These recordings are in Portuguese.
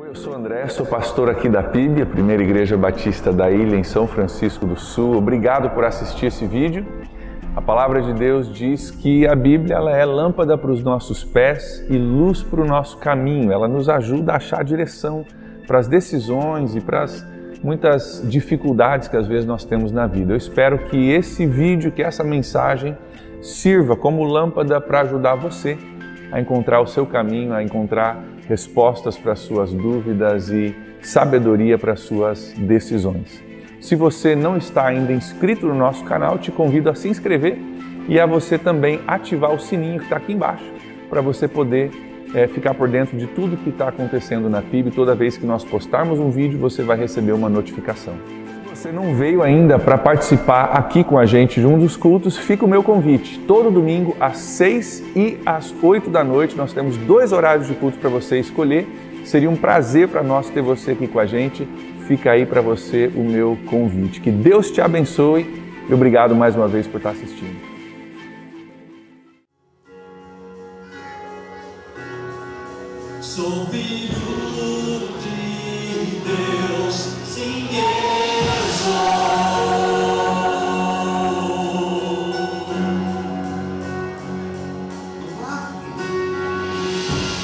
Oi, eu sou o André, sou pastor aqui da PIB, a Primeira Igreja Batista da Ilha, em São Francisco do Sul. Obrigado por assistir esse vídeo. A palavra de Deus diz que a Bíblia ela é lâmpada para os nossos pés e luz para o nosso caminho. Ela nos ajuda a achar direção para as decisões e para as muitas dificuldades que às vezes nós temos na vida. Eu espero que esse vídeo, que essa mensagem sirva como lâmpada para ajudar você a encontrar o seu caminho, a encontrar respostas para as suas dúvidas e sabedoria para as suas decisões. Se você não está ainda inscrito no nosso canal, te convido a se inscrever e a você também ativar o sininho que está aqui embaixo para você poder ficar por dentro de tudo que está acontecendo na PIB. Toda vez que nós postarmos um vídeo, você vai receber uma notificação. Se você não veio ainda para participar aqui com a gente de um dos cultos, fica o meu convite. Todo domingo, às 6 e às 8 da noite, nós temos 2 horários de culto para você escolher. Seria um prazer para nós ter você aqui com a gente. Fica aí para você o meu convite. Que Deus te abençoe e obrigado mais uma vez por estar assistindo. Sou filho de Deus, sim, eu sou.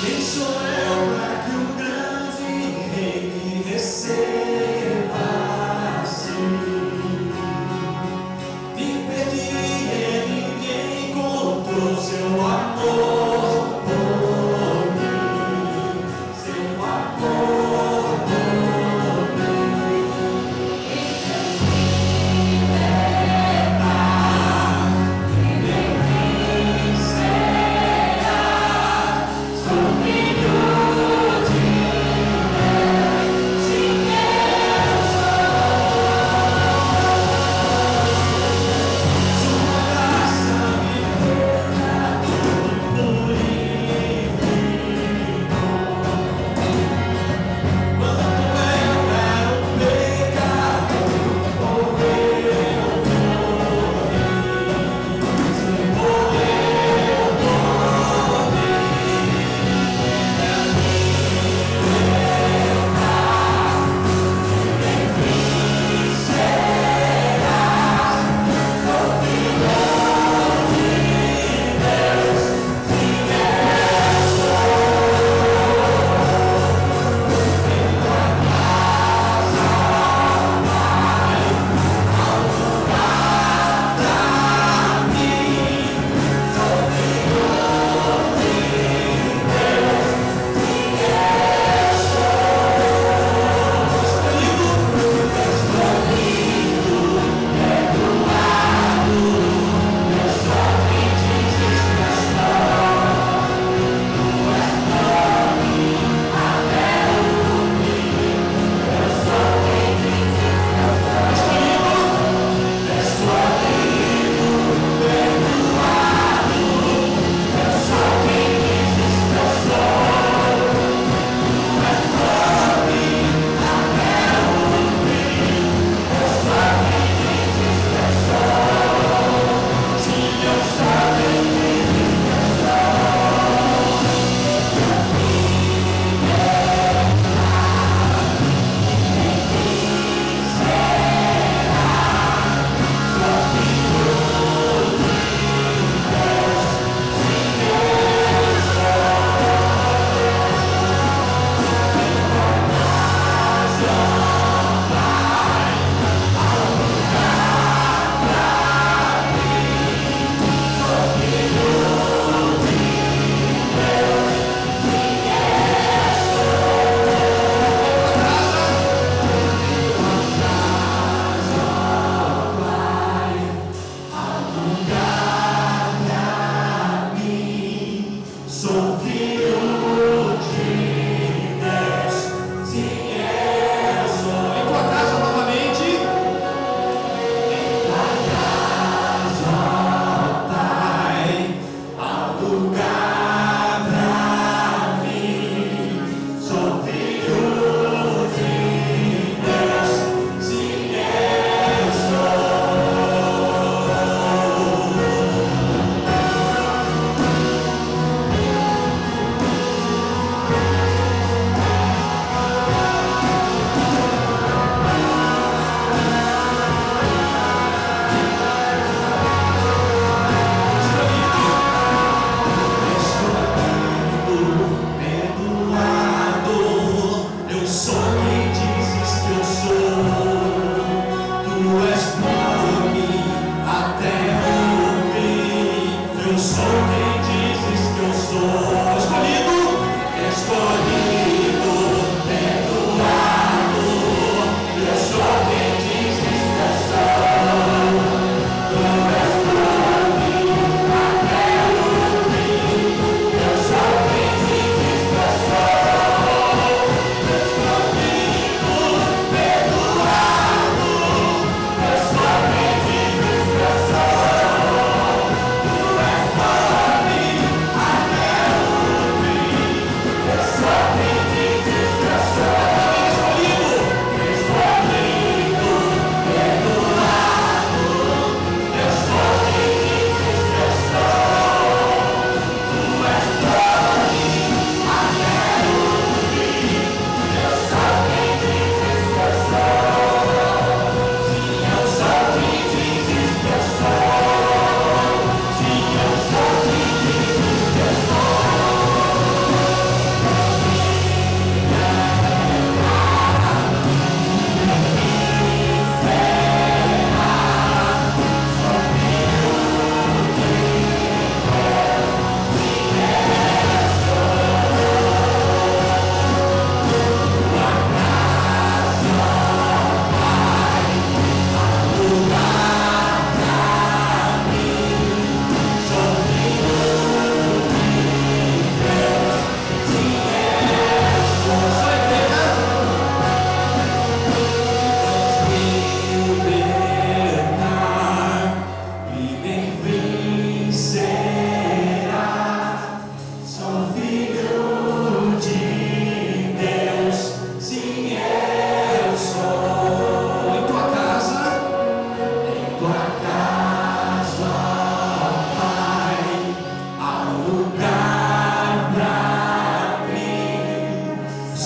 Quem sou eu para que o grande rei me receba assim? Me perdi e ninguém encontrou seu amor.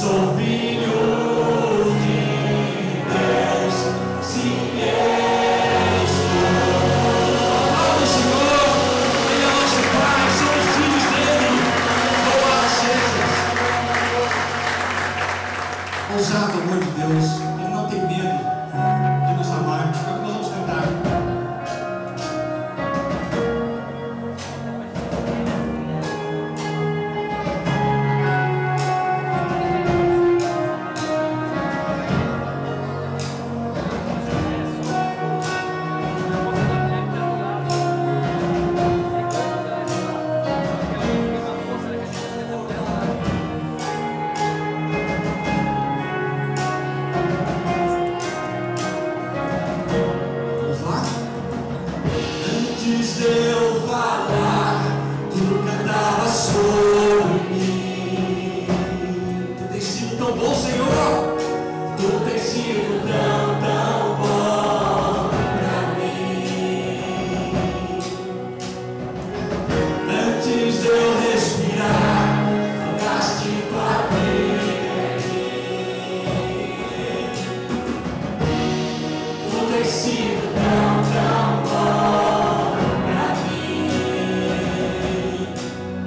Sou filho de Deus, sim, eu sou. Amado Senhor, Ele é nosso Pai, somos filhos dele. Louvado seja. Ousado amor de Deus, Ele não tem medo de nos amar. É o que nós vamos cantar. Vamos lá? Antes de eu falar, tu cantava sobre mim. Tu tens sido tão bom, Senhor. Tu tens sido tão bom pra mim. Antes de eu respirar, fundaste tua vida em mim. Tu tens sido tão bom pra mim.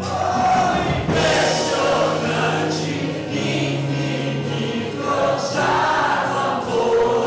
Oh, impressionante, infinito, ousado amor.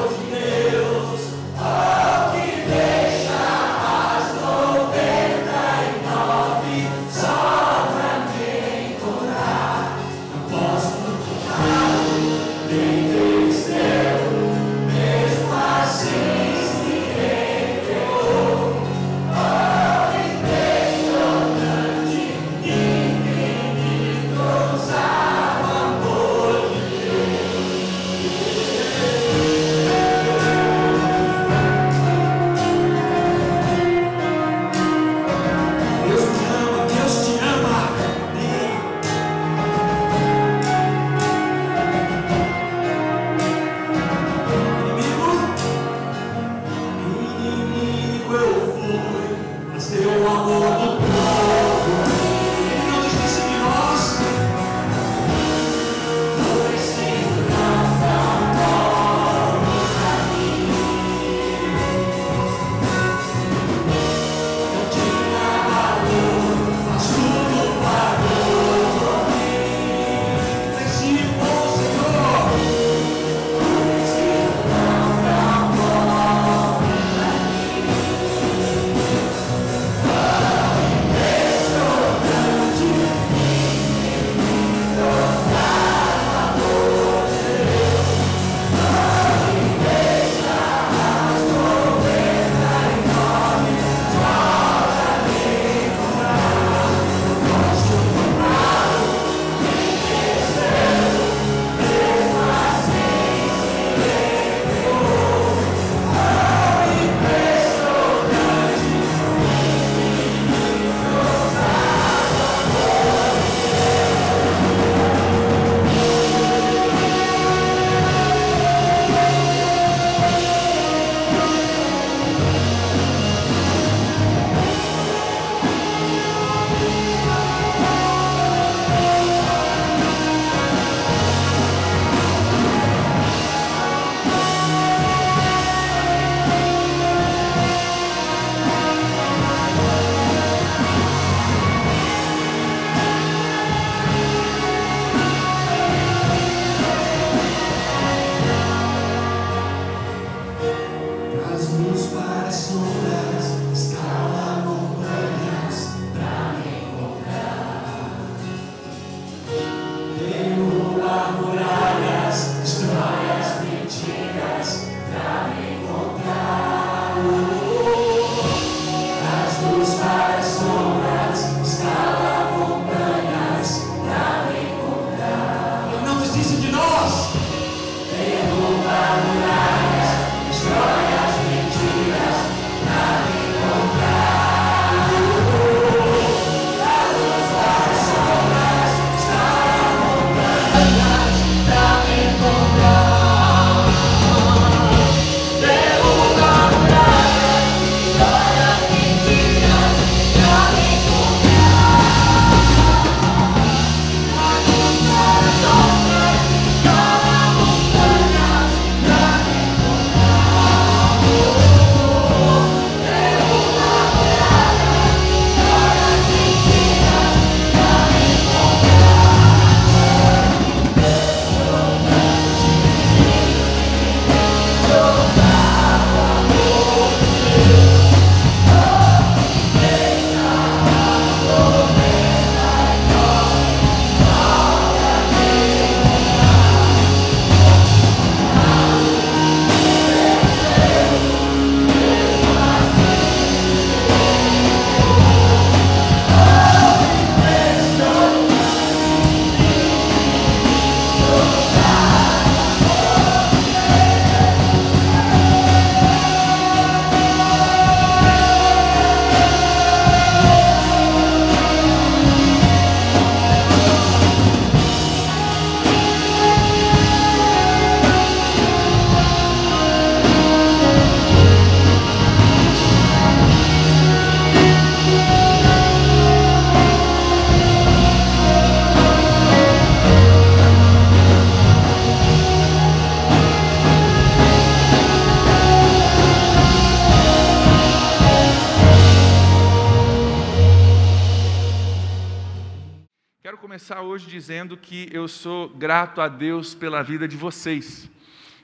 começar hoje dizendo que eu sou grato a Deus pela vida de vocês,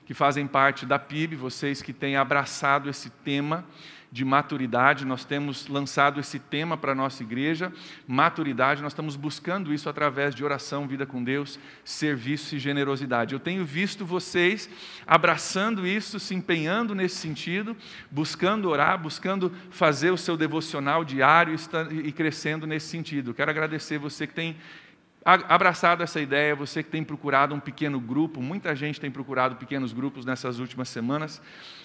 que fazem parte da PIB, vocês que têm abraçado esse tema de maturidade. Nós temos lançado esse tema para a nossa igreja, maturidade. Nós estamos buscando isso através de oração, vida com Deus, serviço e generosidade. Eu tenho visto vocês abraçando isso, se empenhando nesse sentido, buscando orar, buscando fazer o seu devocional diário e crescendo nesse sentido. Quero agradecer você que tem abraçado essa ideia, você que tem procurado um pequeno grupo. Muita gente tem procurado pequenos grupos nessas últimas semanas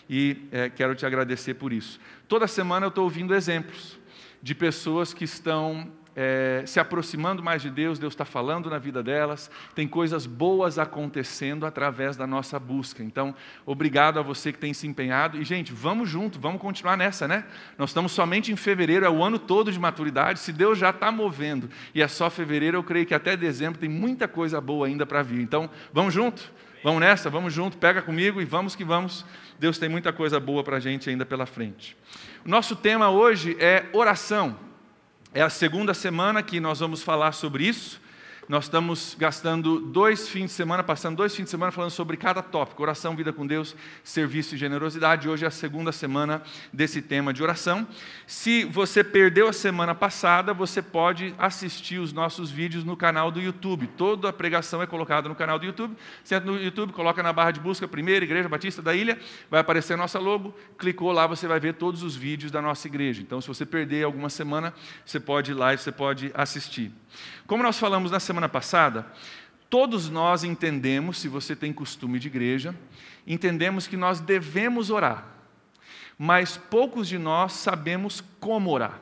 e quero te agradecer por isso. Toda semana eu estou ouvindo exemplos de pessoas que estão se aproximando mais de Deus, Deus está falando na vida delas, tem coisas boas acontecendo através da nossa busca. Então, obrigado a você que tem se empenhado. E, gente, vamos junto, vamos continuar nessa, né? Nós estamos somente em fevereiro, é o ano todo de maturidade. Se Deus já está movendo e é só fevereiro, eu creio que até dezembro tem muita coisa boa ainda para vir. Então, vamos junto, vamos nessa, vamos junto, pega comigo e vamos que vamos. Deus tem muita coisa boa para a gente ainda pela frente. O nosso tema hoje é oração. É a segunda semana que nós vamos falar sobre isso. Nós estamos passando 2 fins de semana falando sobre cada tópico: oração, vida com Deus, serviço e generosidade. Hoje é a segunda semana desse tema de oração. Se você perdeu a semana passada, você pode assistir os nossos vídeos no canal do YouTube. Toda a pregação é colocada no canal do YouTube. Você entra no YouTube, coloca na barra de busca Primeira Igreja Batista da Ilha, vai aparecer a nossa logo, clicou lá, você vai ver todos os vídeos da nossa igreja. Então, se você perder alguma semana, você pode ir lá e você pode assistir. Como nós falamos na semana passada, todos nós entendemos, se você tem costume de igreja, entendemos que nós devemos orar, mas poucos de nós sabemos como orar.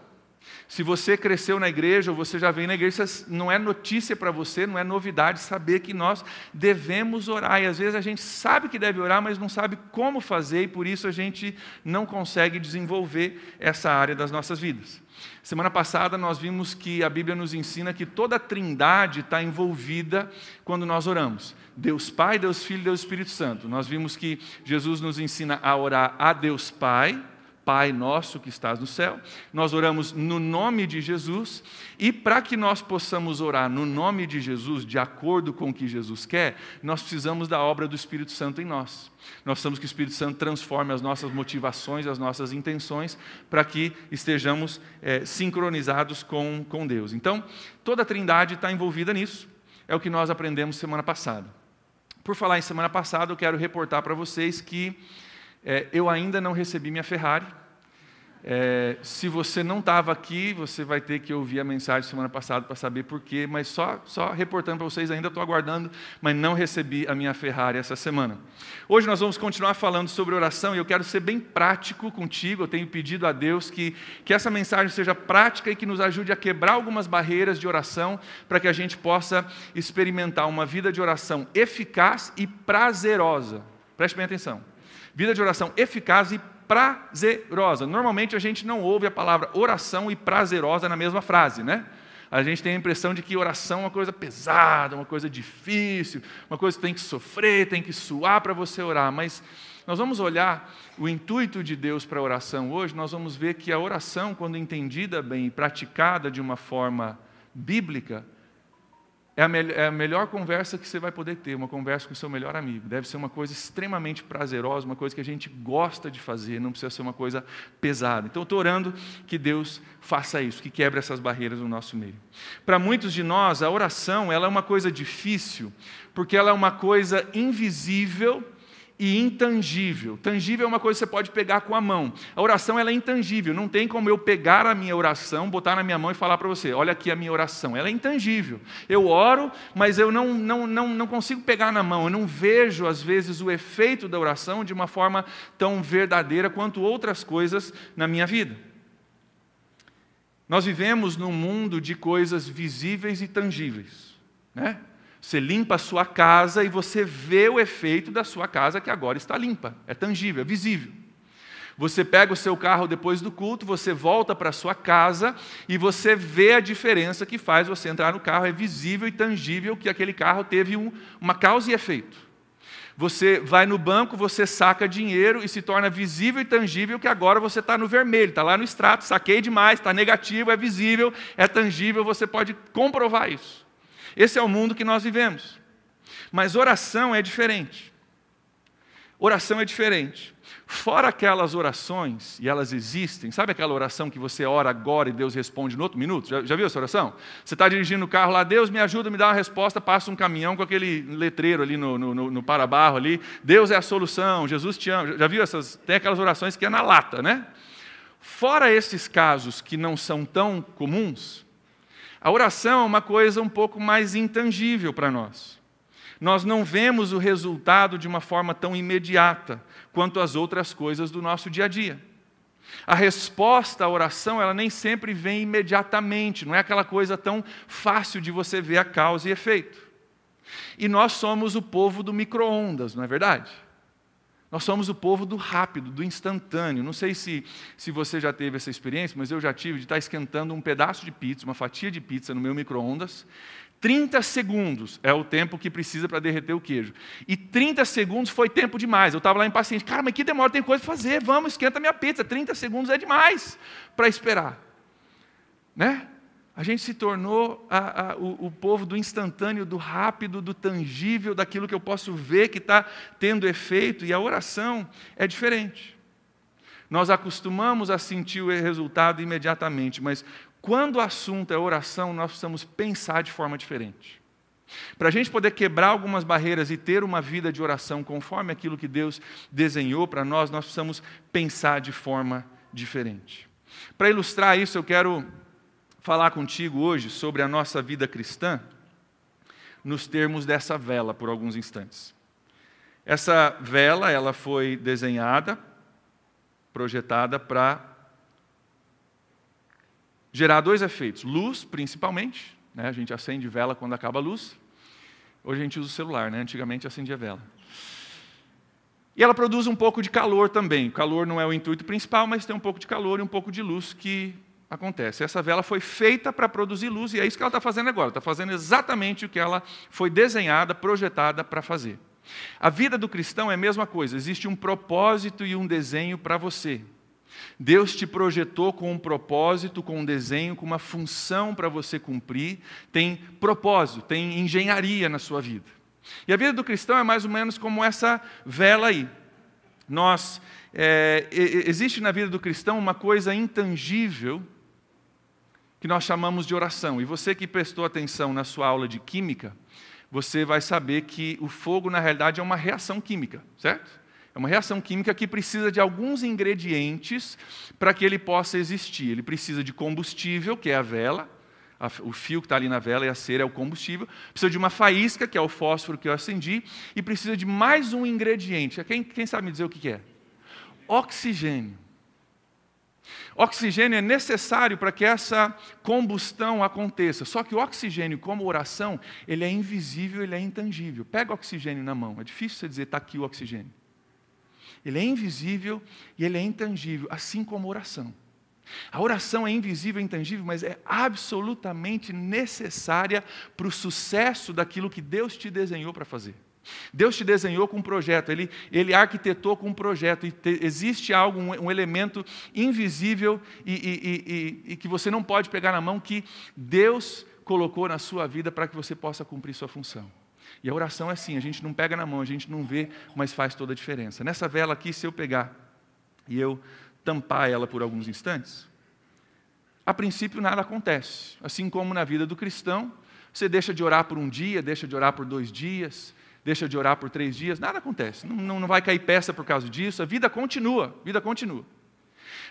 Se você cresceu na igreja ou você já veio na igreja, não é notícia para você, não é novidade saber que nós devemos orar. E às vezes a gente sabe que deve orar, mas não sabe como fazer, e por isso a gente não consegue desenvolver essa área das nossas vidas. Semana passada nós vimos que a Bíblia nos ensina que toda a Trindade está envolvida quando nós oramos. Deus Pai, Deus Filho e Deus Espírito Santo. Nós vimos que Jesus nos ensina a orar a Deus Pai, Pai nosso que estás no céu. Nós oramos no nome de Jesus, e para que nós possamos orar no nome de Jesus, de acordo com o que Jesus quer, nós precisamos da obra do Espírito Santo em nós. Nós precisamos que o Espírito Santo transforme as nossas motivações, as nossas intenções, para que estejamos sincronizados com Deus. Então, toda a Trindade está envolvida nisso. É o que nós aprendemos semana passada. Por falar em semana passada, eu quero reportar para vocês que eu ainda não recebi minha Ferrari. Se você não estava aqui, você vai ter que ouvir a mensagem semana passada para saber por quê, mas só reportando para vocês, ainda estou aguardando, mas não recebi a minha Ferrari essa semana. Hoje nós vamos continuar falando sobre oração, e eu quero ser bem prático contigo. Eu tenho pedido a Deus que essa mensagem seja prática e que nos ajude a quebrar algumas barreiras de oração, para que a gente possa experimentar uma vida de oração eficaz e prazerosa. Preste bem atenção. Vida de oração eficaz e prazerosa. Normalmente a gente não ouve a palavra oração e prazerosa na mesma frase, né? A gente tem a impressão de que oração é uma coisa pesada, uma coisa difícil, uma coisa que tem que sofrer, tem que suar para você orar. Mas nós vamos olhar o intuito de Deus para a oração hoje. Nós vamos ver que a oração, quando entendida bem e praticada de uma forma bíblica, é a melhor conversa que você vai poder ter, uma conversa com o seu melhor amigo. Deve ser uma coisa extremamente prazerosa, uma coisa que a gente gosta de fazer, não precisa ser uma coisa pesada. Então eu estou orando que Deus faça isso, que quebre essas barreiras no nosso meio. Para muitos de nós, a oração ela é uma coisa difícil, porque ela é uma coisa invisível e intangível. Tangível é uma coisa que você pode pegar com a mão. A oração ela é intangível, não tem como eu pegar a minha oração, botar na minha mão e falar para você: olha aqui a minha oração. Ela é intangível. Eu oro, mas eu não consigo pegar na mão, eu não vejo às vezes o efeito da oração de uma forma tão verdadeira quanto outras coisas na minha vida. Nós vivemos num mundo de coisas visíveis e tangíveis, né? Você limpa a sua casa e você vê o efeito da sua casa que agora está limpa. É tangível, é visível. Você pega o seu carro depois do culto, você volta para a sua casa e você vê a diferença que faz você entrar no carro. É visível e tangível que aquele carro teve uma causa e efeito. Você vai no banco, você saca dinheiro e se torna visível e tangível que agora você está no vermelho, está lá no extrato, saquei demais, está negativo, é visível, é tangível, você pode comprovar isso. Esse é o mundo que nós vivemos. Mas oração é diferente. Oração é diferente. Fora aquelas orações, e elas existem, sabe aquela oração que você ora agora e Deus responde no outro minuto? Já viu essa oração? Você está dirigindo o carro lá, Deus me ajuda, me dá uma resposta, passa um caminhão com aquele letreiro ali no para-barro ali, Deus é a solução, Jesus te ama. Já viu essas? Tem aquelas orações que é na lata, né? Fora esses casos que não são tão comuns, a oração é uma coisa um pouco mais intangível para nós. Nós não vemos o resultado de uma forma tão imediata quanto as outras coisas do nosso dia a dia. A resposta à oração, ela nem sempre vem imediatamente, não é aquela coisa tão fácil de você ver a causa e efeito. E nós somos o povo do micro-ondas, não é verdade? Nós somos o povo do rápido, do instantâneo. Não sei se você já teve essa experiência, mas eu já tive de estar esquentando um pedaço de pizza, uma fatia de pizza no meu micro-ondas. 30 segundos é o tempo que precisa para derreter o queijo. E 30 segundos foi tempo demais. Eu estava lá impaciente. Cara, mas que demora, tem coisa para fazer. Vamos, esquenta minha pizza. 30 segundos é demais para esperar. Né? A gente se tornou o povo do instantâneo, do rápido, do tangível, daquilo que eu posso ver que está tendo efeito. E a oração é diferente. Nós acostumamos a sentir o resultado imediatamente, mas quando o assunto é oração, nós precisamos pensar de forma diferente. Para a gente poder quebrar algumas barreiras e ter uma vida de oração conforme aquilo que Deus desenhou para nós, nós precisamos pensar de forma diferente. Para ilustrar isso, eu quero falar contigo hoje sobre a nossa vida cristã nos termos dessa vela por alguns instantes. Essa vela, ela foi desenhada, projetada para gerar dois efeitos. Luz, principalmente, né? A gente acende vela quando acaba a luz. Hoje a gente usa o celular, né? Antigamente acendia vela. E ela produz um pouco de calor também. O calor não é o intuito principal, mas tem um pouco de calor e um pouco de luz que acontece. Essa vela foi feita para produzir luz e é isso que ela está fazendo agora. Está fazendo exatamente o que ela foi desenhada, projetada para fazer. A vida do cristão é a mesma coisa. Existe um propósito e um desenho para você. Deus te projetou com um propósito, com um desenho, com uma função para você cumprir. Tem propósito, tem engenharia na sua vida. E a vida do cristão é mais ou menos como essa vela aí. Existe na vida do cristão uma coisa intangível que nós chamamos de oração. E você que prestou atenção na sua aula de química, você vai saber que o fogo, na realidade, é uma reação química, certo? É uma reação química que precisa de alguns ingredientes para que ele possa existir. Ele precisa de combustível, que é a vela, o fio que está ali na vela e a cera é o combustível. Precisa de uma faísca, que é o fósforo que eu acendi. E precisa de mais um ingrediente. Quem sabe me dizer o que é? Oxigênio. Oxigênio é necessário para que essa combustão aconteça. Só que o oxigênio, como oração, ele é invisível, ele é intangível. Pega o oxigênio na mão. É difícil você dizer, está aqui o oxigênio. Ele é invisível e ele é intangível, assim como a oração. A oração é invisível e intangível, mas é absolutamente necessária para o sucesso daquilo que Deus te desenhou para fazer. Deus te desenhou com um projeto, Ele arquitetou com um projeto, e existe algo, um elemento invisível e que você não pode pegar na mão, que Deus colocou na sua vida para que você possa cumprir sua função. E a oração é assim, a gente não pega na mão, a gente não vê, mas faz toda a diferença. Nessa vela aqui, se eu pegar e eu tampar ela por alguns instantes, a princípio nada acontece. Assim como na vida do cristão, você deixa de orar por um dia, deixa de orar por 2 dias, deixa de orar por 3 dias, nada acontece. Não vai cair peça por causa disso, a vida continua,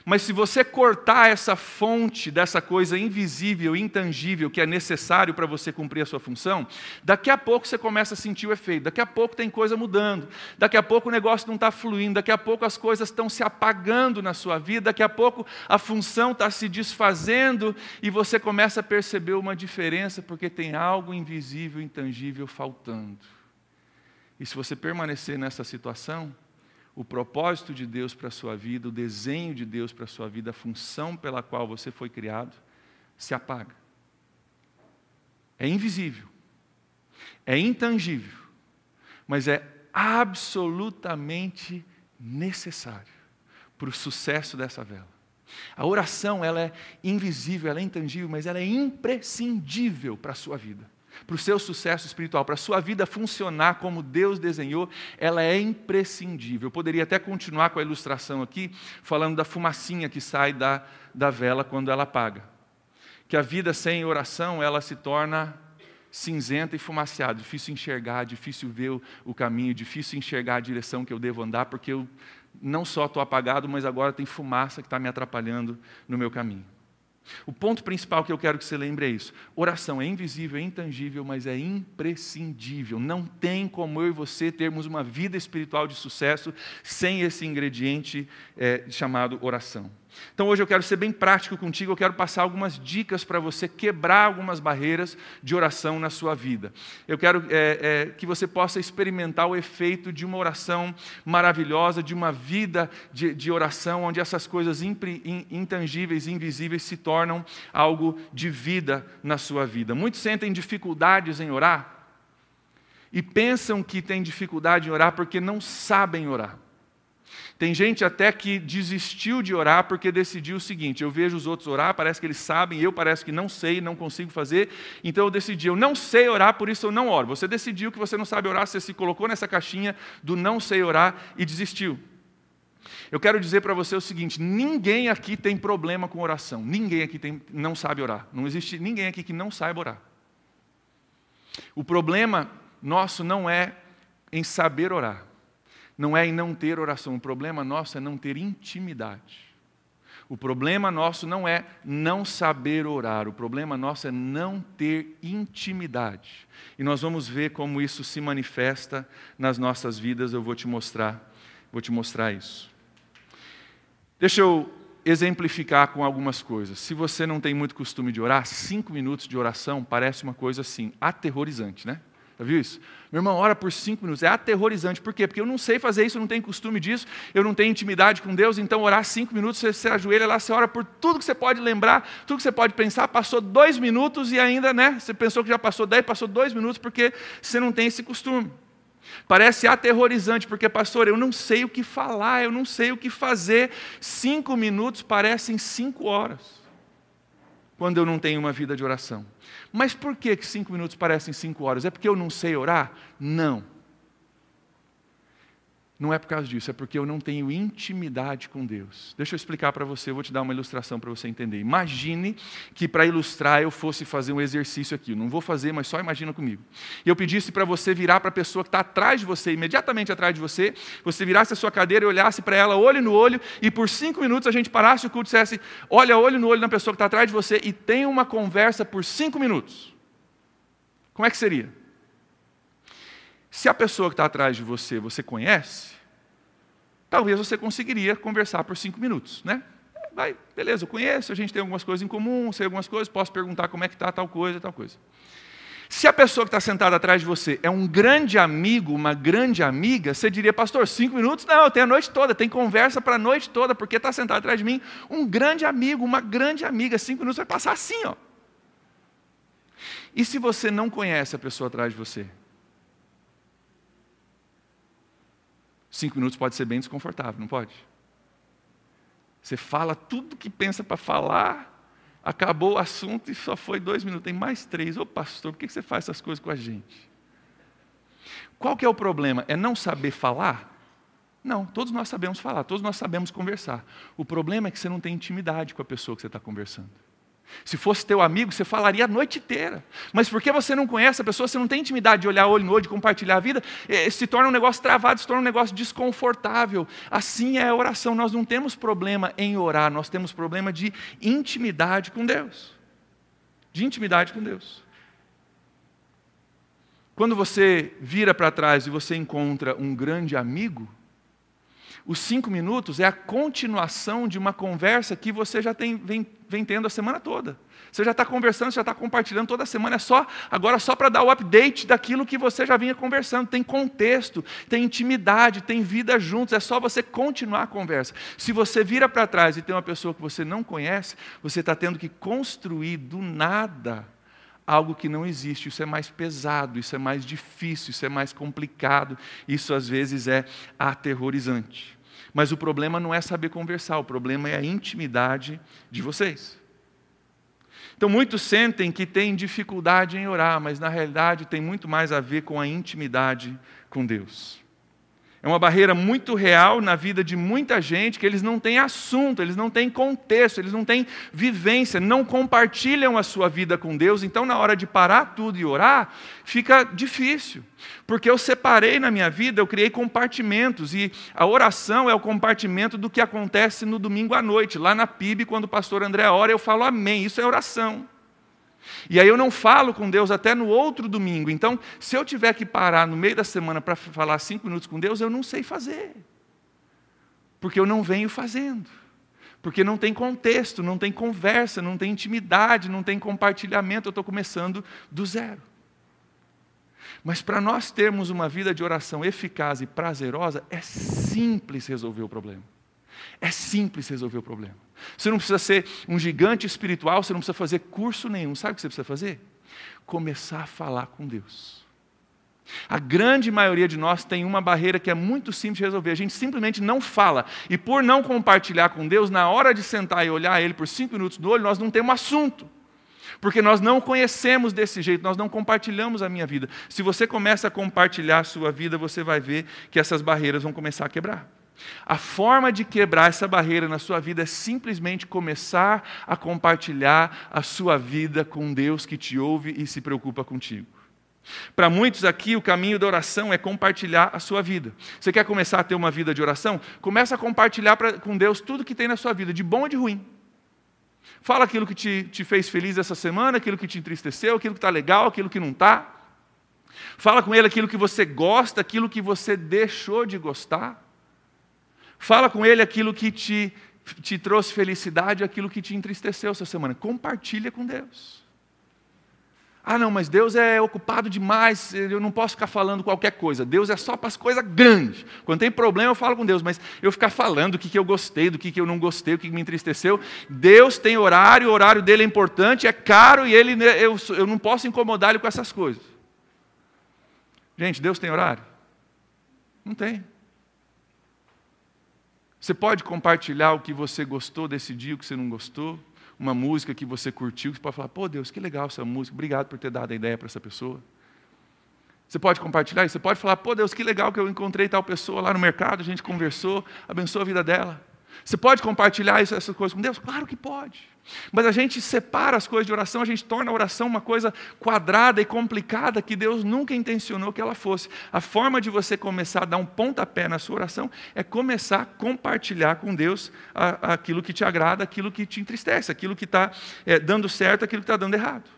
Mas se você cortar essa fonte dessa coisa invisível, intangível, que é necessário para você cumprir a sua função, daqui a pouco você começa a sentir o efeito, daqui a pouco tem coisa mudando, daqui a pouco o negócio não está fluindo, daqui a pouco as coisas estão se apagando na sua vida, daqui a pouco a função está se desfazendo e você começa a perceber uma diferença porque tem algo invisível, intangível faltando. E se você permanecer nessa situação, o propósito de Deus para a sua vida, o desenho de Deus para a sua vida, a função pela qual você foi criado, se apaga. É invisível, é intangível, mas é absolutamente necessário para o sucesso dessa vela. A oração, ela é invisível, ela é intangível, mas ela é imprescindível para a sua vida. para o seu sucesso espiritual, para a sua vida funcionar como Deus desenhou, ela é imprescindível. Eu poderia até continuar com a ilustração aqui, falando da fumacinha que sai da vela quando ela apaga. Que a vida sem oração, ela se torna cinzenta e fumaciada, difícil enxergar, difícil ver o caminho, difícil enxergar a direção que eu devo andar, porque eu não só estou apagado, mas agora tem fumaça que está me atrapalhando no meu caminho. O ponto principal que eu quero que você lembre é isso. Oração é invisível, é intangível, mas é imprescindível. Não tem como eu e você termos uma vida espiritual de sucesso sem esse ingrediente chamado oração. Então hoje eu quero ser bem prático contigo, eu quero passar algumas dicas para você quebrar algumas barreiras de oração na sua vida. Eu quero que você possa experimentar o efeito de uma oração maravilhosa, de uma vida de oração, onde essas coisas intangíveis e invisíveis se tornam algo de vida na sua vida. Muitos sentem dificuldades em orar e pensam que têm dificuldade em orar porque não sabem orar. Tem gente até que desistiu de orar porque decidiu o seguinte: eu vejo os outros orar, parece que eles sabem, eu parece que não sei, não consigo fazer, então eu decidi, eu não sei orar, por isso eu não oro. Você decidiu que você não sabe orar, você se colocou nessa caixinha do não sei orar e desistiu. Eu quero dizer para você o seguinte: ninguém aqui tem problema com oração, ninguém aqui não sabe orar, não existe ninguém aqui que não saiba orar. O problema nosso não é em saber orar, não é em não ter oração, o problema nosso é não ter intimidade. O problema nosso não é não saber orar, o problema nosso é não ter intimidade. E nós vamos ver como isso se manifesta nas nossas vidas, eu vou te mostrar isso. Deixa eu exemplificar com algumas coisas. Se você não tem muito costume de orar, 5 minutos de oração parece uma coisa assim, aterrorizante, né? Já viu isso? Meu irmão, ora por 5 minutos. É aterrorizante. Por quê? Porque eu não sei fazer isso, eu não tenho costume disso, eu não tenho intimidade com Deus, então orar 5 minutos, você ajoelha lá, você ora por tudo que você pode lembrar, tudo que você pode pensar, passou 2 minutos e ainda, né? Você pensou que já passou 10, passou 2 minutos, porque você não tem esse costume. Parece aterrorizante, porque, pastor, eu não sei o que falar, eu não sei o que fazer. 5 minutos parecem 5 horas. Quando eu não tenho uma vida de oração. Mas por que 5 minutos parecem 5 horas? É porque eu não sei orar? Não. Não é por causa disso, é porque eu não tenho intimidade com Deus. Deixa eu explicar para você, eu vou te dar uma ilustração para você entender. Imagine que para ilustrar eu fosse fazer um exercício aqui. Eu não vou fazer, mas só imagina comigo. E eu pedisse para você virar para a pessoa que está atrás de você, imediatamente atrás de você, você virasse a sua cadeira e olhasse para ela olho no olho, e por 5 minutos a gente parasse o culto e dissesse, olha olho no olho na pessoa que está atrás de você e tenha uma conversa por 5 minutos. Como é que seria? Se a pessoa que está atrás de você, você conhece, talvez você conseguiria conversar por 5 minutos, né? Vai, beleza, eu conheço, a gente tem algumas coisas em comum, sei algumas coisas, posso perguntar como é que está tal coisa, tal coisa. Se a pessoa que está sentada atrás de você é um grande amigo, uma grande amiga, você diria, pastor, 5 minutos? Não, eu tenho a noite toda, tem conversa para a noite toda, porque está sentado atrás de mim um grande amigo, uma grande amiga, 5 minutos vai passar assim, ó. E se você não conhece a pessoa atrás de você? 5 minutos pode ser bem desconfortável, não pode? Você fala tudo que pensa para falar, acabou o assunto e só foi 2 minutos, tem mais 3. Ô pastor, por que você faz essas coisas com a gente? Qual que é o problema? É não saber falar? Não, todos nós sabemos falar, todos nós sabemos conversar. O problema é que você não tem intimidade com a pessoa que você está conversando. Se fosse teu amigo, você falaria a noite inteira. Mas porque você não conhece a pessoa, você não tem intimidade de olhar olho no olho, de compartilhar a vida, se torna um negócio travado, se torna um negócio desconfortável. Assim é a oração. Nós não temos problema em orar, nós temos problema de intimidade com Deus. De intimidade com Deus. Quando você vira para trás e você encontra um grande amigo, os 5 minutos é a continuação de uma conversa que você já vem tendo a semana toda. Você já está conversando, você já está compartilhando toda semana. Agora só para dar o update daquilo que você já vinha conversando. Tem contexto, tem intimidade, tem vida juntos. É só você continuar a conversa. Se você vira para trás e tem uma pessoa que você não conhece, você está tendo que construir do nada algo que não existe. Isso é mais pesado, isso é mais difícil, isso é mais complicado. Isso às vezes é aterrorizante. Mas o problema não é saber conversar, o problema é a intimidade de vocês. Então, muitos sentem que têm dificuldade em orar, mas na realidade tem muito mais a ver com a intimidade com Deus. É uma barreira muito real na vida de muita gente, que eles não têm assunto, eles não têm contexto, eles não têm vivência, não compartilham a sua vida com Deus. Então, na hora de parar tudo e orar, fica difícil. Porque eu separei na minha vida, eu criei compartimentos, e a oração é o compartimento do que acontece no domingo à noite. Lá na PIB, quando o pastor André ora, eu falo amém, isso é oração. E aí eu não falo com Deus até no outro domingo. Então, se eu tiver que parar no meio da semana para falar 5 minutos com Deus, eu não sei fazer. Porque eu não venho fazendo. Porque não tem contexto, não tem conversa, não tem intimidade, não tem compartilhamento. Eu estou começando do zero. Mas para nós termos uma vida de oração eficaz e prazerosa, é simples resolver o problema. É simples resolver o problema. Você não precisa ser um gigante espiritual, você não precisa fazer curso nenhum. Sabe o que você precisa fazer? Começar a falar com Deus. A grande maioria de nós tem uma barreira que é muito simples de resolver. A gente simplesmente não fala. E por não compartilhar com Deus, na hora de sentar e olhar Ele por 5 minutos no olho, nós não temos assunto. Porque nós não conhecemos desse jeito, nós não compartilhamos a minha vida. Se você começa a compartilhar a sua vida, você vai ver que essas barreiras vão começar a quebrar. A forma de quebrar essa barreira na sua vida é simplesmente começar a compartilhar a sua vida com Deus que te ouve e se preocupa contigo. Para muitos aqui, o caminho da oração é compartilhar a sua vida. Você quer começar a ter uma vida de oração? Começa a compartilhar com Deus tudo que tem na sua vida, de bom e de ruim. Fala aquilo que te fez feliz essa semana, aquilo que te entristeceu, aquilo que está legal, aquilo que não está. Fala com Ele aquilo que você gosta, aquilo que você deixou de gostar. Fala com Ele aquilo que te trouxe felicidade, aquilo que te entristeceu essa semana. Compartilha com Deus. Ah, não, mas Deus é ocupado demais, eu não posso ficar falando qualquer coisa. Deus é só para as coisas grandes. Quando tem problema, eu falo com Deus, mas eu ficar falando o que eu gostei, do que eu não gostei, o que me entristeceu. Deus tem horário, o horário dele é importante, é caro, e eu não posso incomodar Ele com essas coisas. Gente, Deus tem horário? Não tem. Você pode compartilhar o que você gostou desse dia, o que você não gostou, uma música que você curtiu, que você pode falar, pô Deus, que legal essa música, obrigado por ter dado a ideia para essa pessoa. Você pode compartilhar isso, você pode falar, pô Deus, que legal que eu encontrei tal pessoa lá no mercado, a gente conversou, abençoa a vida dela. Você pode compartilhar essas coisas com Deus? Claro que pode. Mas a gente separa as coisas de oração, a gente torna a oração uma coisa quadrada e complicada que Deus nunca intencionou que ela fosse. A forma de você começar a dar um pontapé na sua oração é começar a compartilhar com Deus aquilo que te agrada, aquilo que te entristece, aquilo que está dando certo, aquilo que está dando errado.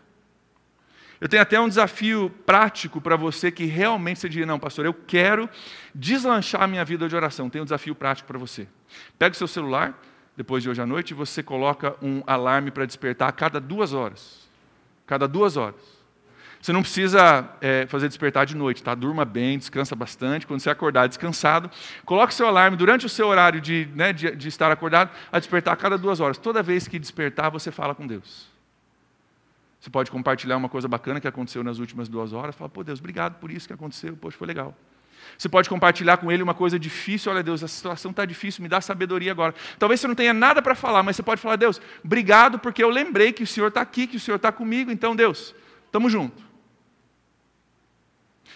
Eu tenho até um desafio prático para você que realmente você diria, não, pastor, eu quero deslanchar a minha vida de oração. Tenho um desafio prático para você. Pega o seu celular, depois de hoje à noite, e você coloca um alarme para despertar a cada 2 horas. Cada 2 horas. Você não precisa fazer despertar de noite, tá? Durma bem, descansa bastante. Quando você acordar descansado, coloque seu alarme durante o seu horário de estar acordado, a despertar a cada 2 horas. Toda vez que despertar, você fala com Deus. Você pode compartilhar uma coisa bacana que aconteceu nas últimas 2 horas. Fala, pô Deus, obrigado por isso que aconteceu. Poxa, foi legal. Você pode compartilhar com Ele uma coisa difícil. Olha Deus, a situação está difícil, me dá sabedoria agora. Talvez você não tenha nada para falar, mas você pode falar, Deus, obrigado porque eu lembrei que o Senhor está aqui, que o Senhor está comigo. Então Deus, estamos juntos.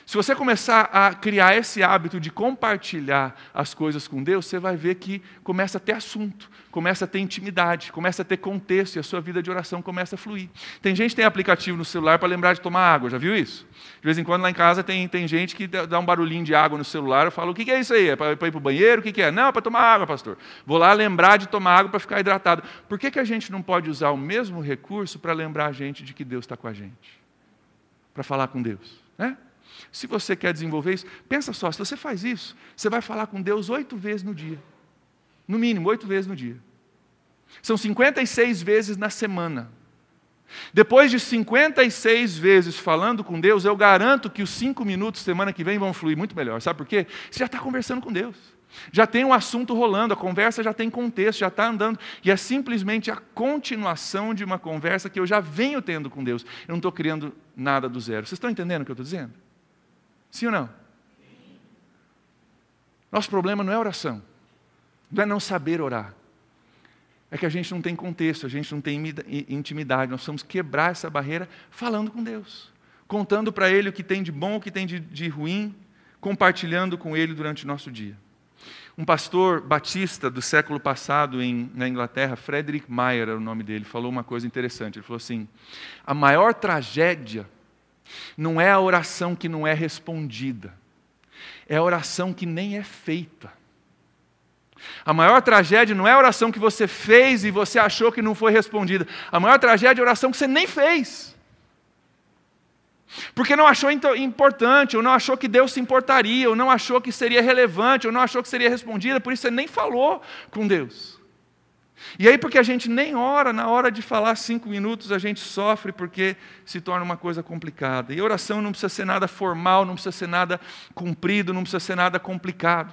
Se você começar a criar esse hábito de compartilhar as coisas com Deus, você vai ver que começa a ter assunto, começa a ter intimidade, começa a ter contexto e a sua vida de oração começa a fluir. Tem gente que tem aplicativo no celular para lembrar de tomar água, já viu isso? De vez em quando lá em casa tem gente que dá um barulhinho de água no celular, eu falo, o que é isso aí? É para ir para o banheiro? O que é? Não, é para tomar água, pastor. Vou lá lembrar de tomar água para ficar hidratado. Por que a gente não pode usar o mesmo recurso para lembrar a gente de que Deus está com a gente? Para falar com Deus, né? Se você quer desenvolver isso, pensa só, se você faz isso, você vai falar com Deus 8 vezes no dia. No mínimo, 8 vezes no dia. São 56 vezes na semana. Depois de 56 vezes falando com Deus, eu garanto que os 5 minutos semana que vem vão fluir muito melhor. Sabe por quê? Você já está conversando com Deus. Já tem um assunto rolando, a conversa já tem contexto, já está andando. E é simplesmente a continuação de uma conversa que eu já venho tendo com Deus. Eu não estou criando nada do zero. Vocês estão entendendo o que eu estou dizendo? Sim ou não? Nosso problema não é oração. Não é não saber orar. é que a gente não tem contexto, a gente não tem intimidade. Nós precisamos quebrar essa barreira falando com Deus, contando para Ele o que tem de bom, o que tem de ruim, compartilhando com Ele durante o nosso dia. Um pastor batista do século passado na Inglaterra, Frederick Meyer era o nome dele, falou uma coisa interessante. Ele falou assim: a maior tragédia não é a oração que não é respondida, é a oração que nem é feita. A maior tragédia não é a oração que você fez e você achou que não foi respondida. A maior tragédia é a oração que você nem fez. Porque não achou importante, ou não achou que Deus se importaria, ou não achou que seria relevante, ou não achou que seria respondida, por isso você nem falou com Deus. E aí, porque a gente nem ora, na hora de falar 5 minutos, a gente sofre porque se torna uma coisa complicada. E a oração não precisa ser nada formal, não precisa ser nada comprido, não precisa ser nada complicado.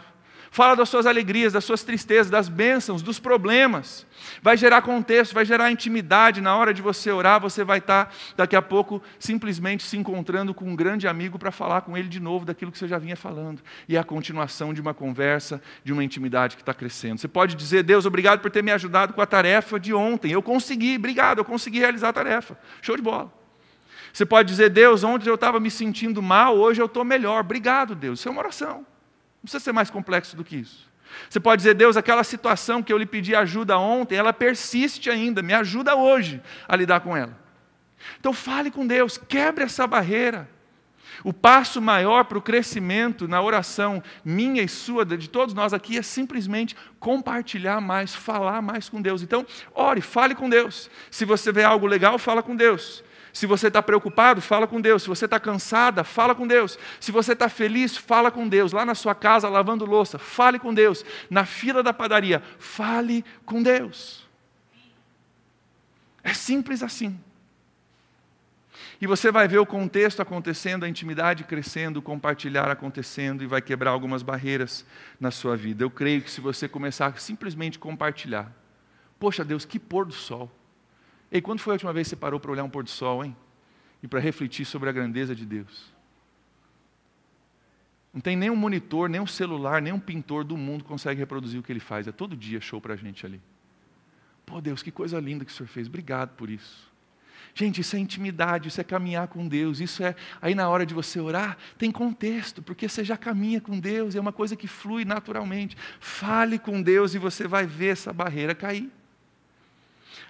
Fala das suas alegrias, das suas tristezas, das bênçãos, dos problemas. Vai gerar contexto, vai gerar intimidade. Na hora de você orar, você vai estar, daqui a pouco, simplesmente se encontrando com um grande amigo para falar com ele de novo daquilo que você já vinha falando. E é a continuação de uma conversa, de uma intimidade que está crescendo. Você pode dizer: Deus, obrigado por ter me ajudado com a tarefa de ontem. Eu consegui, obrigado, eu consegui realizar a tarefa. Show de bola. Você pode dizer: Deus, ontem eu estava me sentindo mal, hoje eu estou melhor. Obrigado, Deus. Isso é uma oração. Não precisa ser mais complexo do que isso. Você pode dizer: Deus, aquela situação que eu lhe pedi ajuda ontem, ela persiste ainda, me ajuda hoje a lidar com ela. Então fale com Deus, quebre essa barreira. O passo maior para o crescimento na oração minha e sua, de todos nós aqui, é simplesmente compartilhar mais, falar mais com Deus. Então, ore, fale com Deus. Se você vê algo legal, fala com Deus. Se você está preocupado, fala com Deus. Se você está cansada, fala com Deus. Se você está feliz, fala com Deus. Lá na sua casa, lavando louça, fale com Deus. Na fila da padaria, fale com Deus. É simples assim. E você vai ver o contexto acontecendo, a intimidade crescendo, o compartilhar acontecendo, e vai quebrar algumas barreiras na sua vida. Eu creio que se você começar a simplesmente compartilhar: poxa Deus, que pôr do sol. Ei, quando foi a última vez que você parou para olhar um pôr do sol, hein? E para refletir sobre a grandeza de Deus? Não tem nenhum monitor, nenhum celular, nenhum pintor do mundo que consegue reproduzir o que ele faz. É todo dia show para a gente ali. Pô Deus, que coisa linda que o Senhor fez. Obrigado por isso. Gente, isso é intimidade, isso é caminhar com Deus. Isso é, aí na hora de você orar, tem contexto, porque você já caminha com Deus. É uma coisa que flui naturalmente. Fale com Deus e você vai ver essa barreira cair.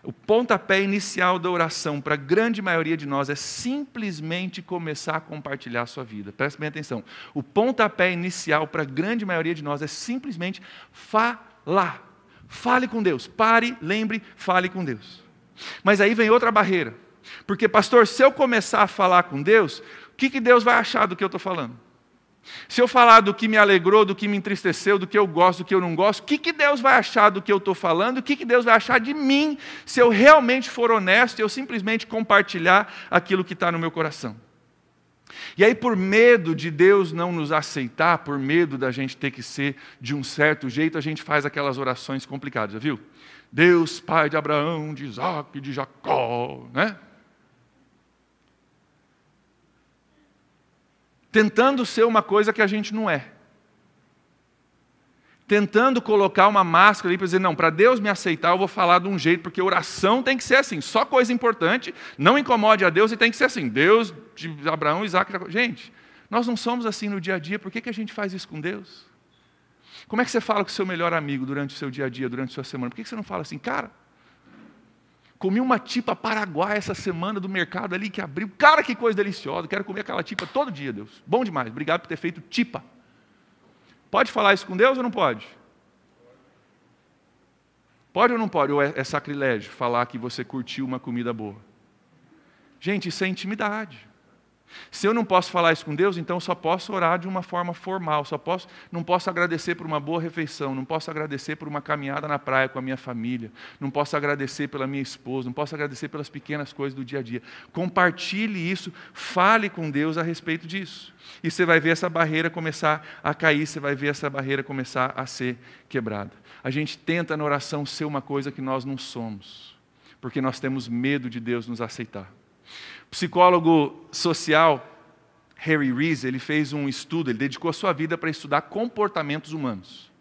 O pontapé inicial da oração para a grande maioria de nós é simplesmente começar a compartilhar a sua vida. Preste bem atenção. O pontapé inicial para a grande maioria de nós é simplesmente falar. Fale com Deus. Pare, lembre, fale com Deus. Mas aí vem outra barreira. Porque, pastor, se eu começar a falar com Deus, o que Deus vai achar do que eu estou falando? Se eu falar do que me alegrou, do que me entristeceu, do que eu gosto, do que eu não gosto, o que Deus vai achar do que eu estou falando? O que Deus vai achar de mim se eu realmente for honesto e eu simplesmente compartilhar aquilo que está no meu coração? E aí, por medo de Deus não nos aceitar, por medo da gente ter que ser de um certo jeito, a gente faz aquelas orações complicadas, já viu? Deus, Pai de Abraão, de Isaac, de Jacó, né? Tentando ser uma coisa que a gente não é. Tentando colocar uma máscara ali para dizer: não, para Deus me aceitar eu vou falar de um jeito, porque oração tem que ser assim, só coisa importante, não incomode a Deus e tem que ser assim. Deus de Abraão, Isaac, Jacó. Gente, nós não somos assim no dia a dia, por que a gente faz isso com Deus? Como é que você fala com o seu melhor amigo durante o seu dia a dia, durante a sua semana? Por que você não fala assim: cara, comi uma tipa paraguaia essa semana do mercado ali que abriu. Cara, que coisa deliciosa. Quero comer aquela tipa todo dia, Deus. Bom demais. Obrigado por ter feito tipa. Pode falar isso com Deus ou não pode? Pode ou não pode? Ou é sacrilégio falar que você curtiu uma comida boa? Gente, isso é intimidade. Se eu não posso falar isso com Deus, então eu só posso orar de uma forma formal. Não posso agradecer por uma boa refeição, não posso agradecer por uma caminhada na praia com a minha família, não posso agradecer pela minha esposa, não posso agradecer pelas pequenas coisas do dia a dia. Compartilhe isso, fale com Deus a respeito disso. E você vai ver essa barreira começar a cair, você vai ver essa barreira começar a ser quebrada. A gente tenta na oração ser uma coisa que nós não somos, porque nós temos medo de Deus nos aceitar. O psicólogo social Harry Rees, ele fez um estudo, ele dedicou a sua vida para estudar comportamentos humanos.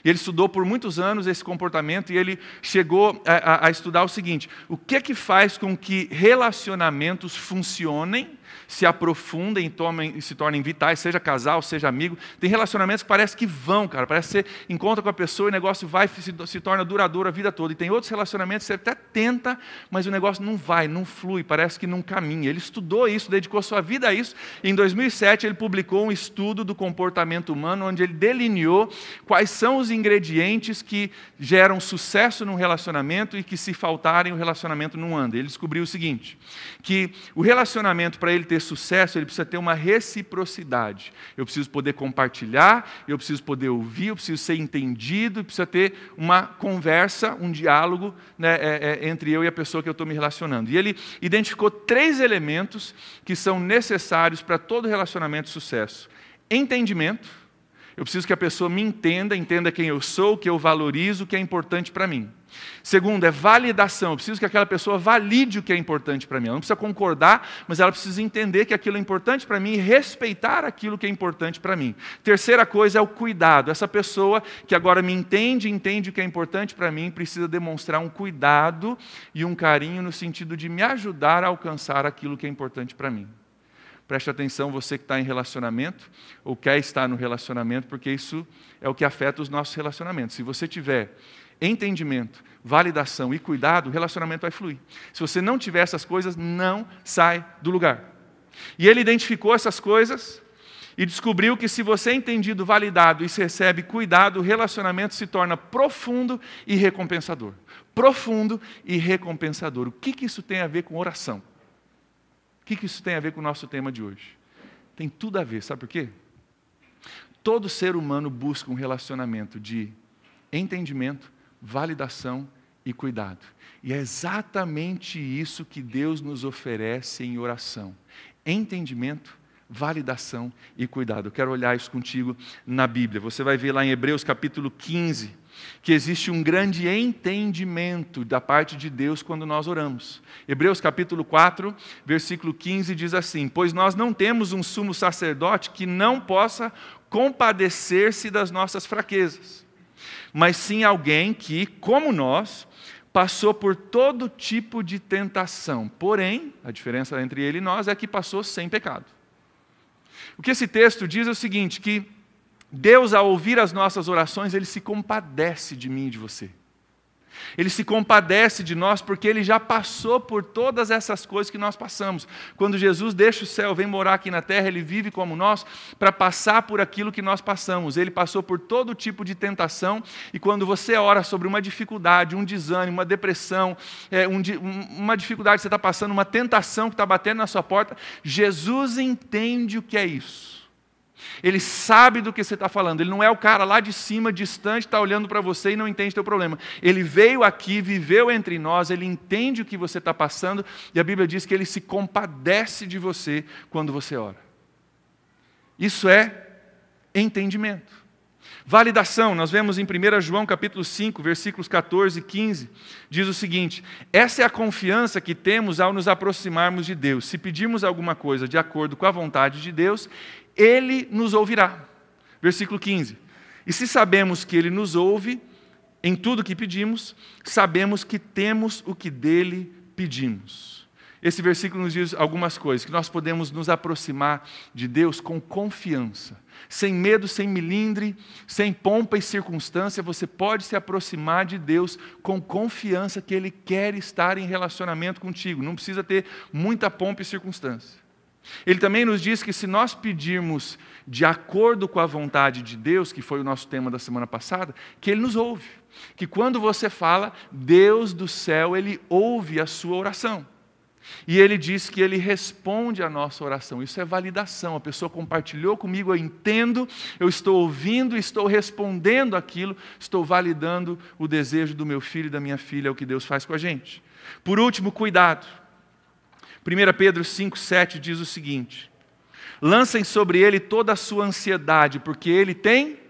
E ele estudou por muitos anos esse comportamento e ele chegou a estudar o seguinte: o que é que faz com que relacionamentos funcionem, se aprofundem e se tornem vitais, seja casal, seja amigo. Tem relacionamentos que parece que vão, cara, parece que você encontra com a pessoa e o negócio vai, se torna duradouro a vida toda. E tem outros relacionamentos que você até tenta, mas o negócio não vai, não flui, parece que não caminha. Ele estudou isso, dedicou sua vida a isso. E em 2007 ele publicou um estudo do comportamento humano, onde ele delineou quais são os ingredientes que geram sucesso num relacionamento e que, se faltarem, o relacionamento não anda. Ele descobriu o seguinte, que o relacionamento, para ele ter sucesso, ele precisa ter uma reciprocidade. Eu preciso poder compartilhar, eu preciso poder ouvir, eu preciso ser entendido, precisa ter uma conversa, um diálogo, né, entre eu e a pessoa que eu estou me relacionando. E ele identificou 3 elementos que são necessários para todo relacionamento de sucesso. Entendimento. Eu preciso que a pessoa me entenda quem eu sou, o que eu valorizo, o que é importante para mim. Segundo, é validação. Eu preciso que aquela pessoa valide o que é importante para mim. Ela não precisa concordar, mas ela precisa entender que aquilo é importante para mim e respeitar aquilo que é importante para mim. Terceira coisa é o cuidado. Essa pessoa que agora me entende o que é importante para mim, precisa demonstrar um cuidado e um carinho no sentido de me ajudar a alcançar aquilo que é importante para mim. Preste atenção, você que está em relacionamento, ou quer estar no relacionamento, porque isso é o que afeta os nossos relacionamentos. Se você tiver entendimento, validação e cuidado, o relacionamento vai fluir. Se você não tiver essas coisas, não sai do lugar. E ele identificou essas coisas e descobriu que, se você é entendido, validado e se recebe cuidado, o relacionamento se torna profundo e recompensador. Profundo e recompensador. O que isso tem a ver com oração? O que isso tem a ver com o nosso tema de hoje? Tem tudo a ver, sabe por quê? Todo ser humano busca um relacionamento de entendimento, validação e cuidado. E é exatamente isso que Deus nos oferece em oração. Entendimento, validação e cuidado. Eu quero olhar isso contigo na Bíblia. Você vai ver lá em Hebreus capítulo 15, que existe um grande entendimento da parte de Deus quando nós oramos. Hebreus capítulo 4, versículo 15 diz assim: pois nós não temos um sumo sacerdote que não possa compadecer-se das nossas fraquezas, mas sim alguém que, como nós, passou por todo tipo de tentação. Porém, a diferença entre ele e nós é que passou sem pecado. O que esse texto diz é o seguinte, que Deus, ao ouvir as nossas orações, Ele se compadece de mim e de você. Ele se compadece de nós porque Ele já passou por todas essas coisas que nós passamos. Quando Jesus deixa o céu, vem morar aqui na terra, Ele vive como nós para passar por aquilo que nós passamos. Ele passou por todo tipo de tentação, e quando você ora sobre uma dificuldade, um desânimo, uma depressão, uma dificuldade que você está passando, uma tentação que está batendo na sua porta, Jesus entende o que é isso. Ele sabe do que você está falando. Ele não é o cara lá de cima, distante, está olhando para você e não entende o teu problema. Ele veio aqui, viveu entre nós, Ele entende o que você está passando, e a Bíblia diz que Ele se compadece de você quando você ora. Isso é entendimento. Validação, nós vemos em 1 João capítulo 5, versículos 14 e 15, diz o seguinte: essa é a confiança que temos ao nos aproximarmos de Deus. Se pedirmos alguma coisa de acordo com a vontade de Deus, Ele nos ouvirá. Versículo 15. E se sabemos que Ele nos ouve em tudo que pedimos, sabemos que temos o que dele pedimos. Esse versículo nos diz algumas coisas, que nós podemos nos aproximar de Deus com confiança. Sem medo, sem melindre, sem pompa e circunstância, você pode se aproximar de Deus com confiança que Ele quer estar em relacionamento contigo. Não precisa ter muita pompa e circunstância. Ele também nos diz que, se nós pedirmos de acordo com a vontade de Deus, que foi o nosso tema da semana passada, que Ele nos ouve. Que quando você fala, Deus do céu, Ele ouve a sua oração. E Ele diz que Ele responde à nossa oração. Isso é validação. A pessoa compartilhou comigo, eu entendo, eu estou ouvindo, estou respondendo aquilo, estou validando o desejo do meu filho e da minha filha, é o que Deus faz com a gente. Por último, cuidado. 1 Pedro 5,7 diz o seguinte: lancem sobre Ele toda a sua ansiedade, porque Ele tem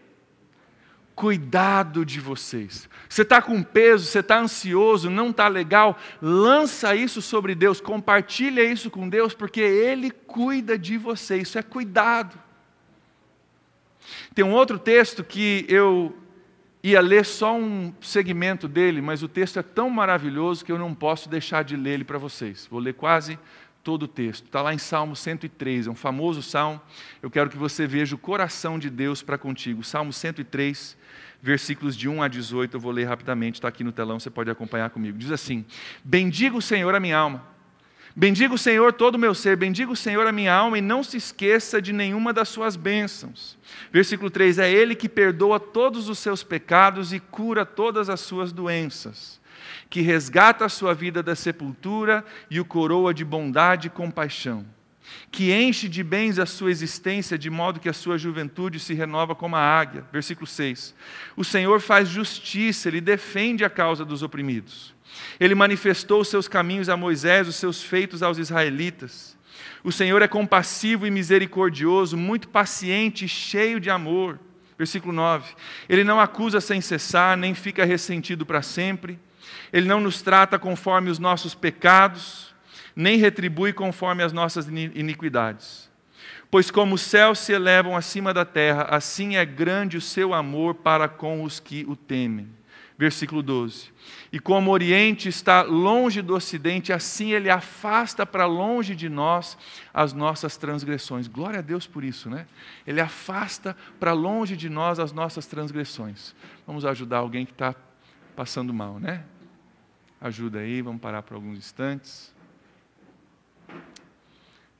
cuidado de vocês. Você está com peso, você está ansioso, não está legal, lança isso sobre Deus, compartilha isso com Deus, porque Ele cuida de você. Isso é cuidado. Tem um outro texto que eu ia ler só um segmento dele, mas o texto é tão maravilhoso que eu não posso deixar de ler ele para vocês. Vou ler quase todo o texto. Está lá em Salmo 103, é um famoso salmo. Eu quero que você veja o coração de Deus para contigo. Salmo 103, versículos de 1 a 18, eu vou ler rapidamente, está aqui no telão, você pode acompanhar comigo. Diz assim: bendiga o Senhor a minha alma, bendiga o Senhor todo o meu ser, bendiga o Senhor a minha alma e não se esqueça de nenhuma das suas bênçãos. Versículo 3, é Ele que perdoa todos os seus pecados e cura todas as suas doenças, que resgata a sua vida da sepultura e o coroa de bondade e compaixão, que enche de bens a sua existência, de modo que a sua juventude se renova como a águia. Versículo 6, o Senhor faz justiça, Ele defende a causa dos oprimidos. Ele manifestou os seus caminhos a Moisés, os seus feitos aos israelitas. O Senhor é compassivo e misericordioso, muito paciente e cheio de amor. Versículo 9, Ele não acusa sem cessar, nem fica ressentido para sempre. Ele não nos trata conforme os nossos pecados, nem retribui conforme as nossas iniquidades. Pois como os céus se elevam acima da terra, assim é grande o seu amor para com os que o temem. Versículo 12. E como o Oriente está longe do Ocidente, assim Ele afasta para longe de nós as nossas transgressões. Glória a Deus por isso, né? Ele afasta para longe de nós as nossas transgressões. Vamos ajudar alguém que está passando mal, né? Ajuda aí, vamos parar por alguns instantes.